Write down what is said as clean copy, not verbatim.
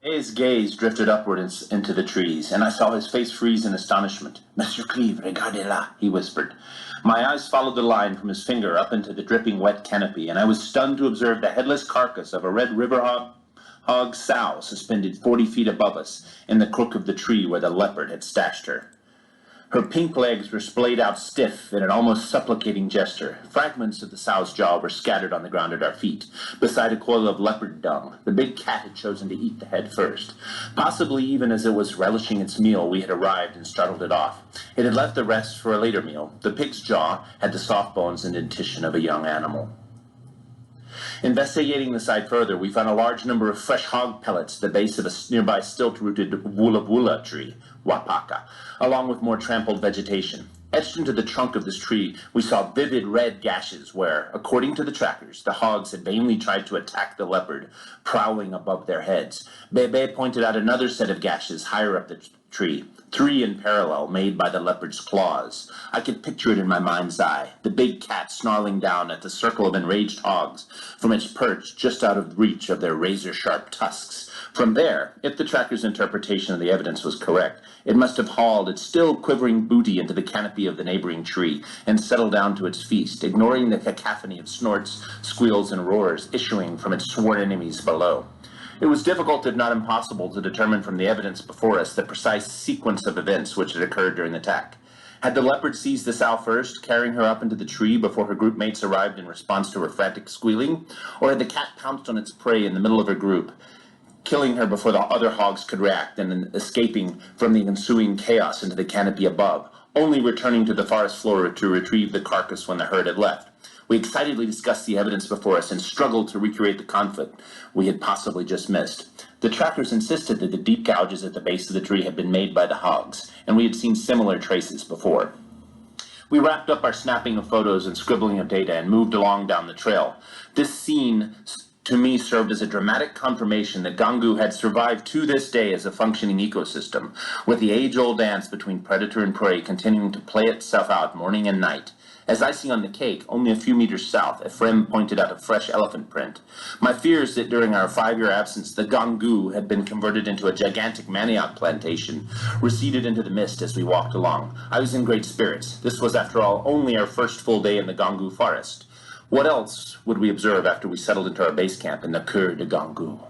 His gaze drifted upward into the trees, and I saw his face freeze in astonishment. "Monsieur Cleve, regardez-la," he whispered. My eyes followed the line from his finger up into the dripping wet canopy, and I was stunned to observe the headless carcass of a red river hog sow suspended 40 feet above us in the crook of the tree where the leopard had stashed her. Her pink legs were splayed out stiff in an almost supplicating gesture. Fragments of the sow's jaw were scattered on the ground at our feet, beside a coil of leopard dung. The big cat had chosen to eat the head first. Possibly even as it was relishing its meal, we had arrived and startled it off. It had left the rest for a later meal. The pig's jaw had the soft bones and dentition of a young animal. Investigating the site further, we found a large number of fresh hog pellets at the base of a nearby stilt-rooted wula tree, wapaka, along with more trampled vegetation. Etched into the trunk of this tree, we saw vivid red gashes where, according to the trackers, the hogs had vainly tried to attack the leopard, prowling above their heads. Bebe pointed out another set of gashes higher up the tree, 3 in parallel, made by the leopard's claws. I could picture it in my mind's eye, the big cat snarling down at the circle of enraged hogs from its perch just out of reach of their razor-sharp tusks. From there, if the tracker's interpretation of the evidence was correct, it must have hauled its still quivering booty into the canopy of the neighboring tree and settled down to its feast, ignoring the cacophony of snorts, squeals, and roars issuing from its sworn enemies below. It was difficult, if not impossible, to determine from the evidence before us the precise sequence of events which had occurred during the attack. Had the leopard seized the sow first, carrying her up into the tree before her group mates arrived in response to her frantic squealing? Or had the cat pounced on its prey in the middle of her group, killing her before the other hogs could react and then escaping from the ensuing chaos into the canopy above, only returning to the forest floor to retrieve the carcass when the herd had left? We excitedly discussed the evidence before us and struggled to recreate the conflict we had possibly just missed. The trackers insisted that the deep gouges at the base of the tree had been made by the hogs, and we had seen similar traces before. We wrapped up our snapping of photos and scribbling of data and moved along down the trail. This scene to me served as a dramatic confirmation that Gangu had survived to this day as a functioning ecosystem, with the age-old dance between predator and prey continuing to play itself out morning and night. As icing on the cake, only a few meters south, a friend pointed out a fresh elephant print. My fears that during our 5-year absence the Gangu had been converted into a gigantic manioc plantation receded into the mist as we walked along. I was in great spirits. This was, after all, only our first full day in the Gangu forest. What else would we observe after we settled into our base camp in the Cœur de Gangu?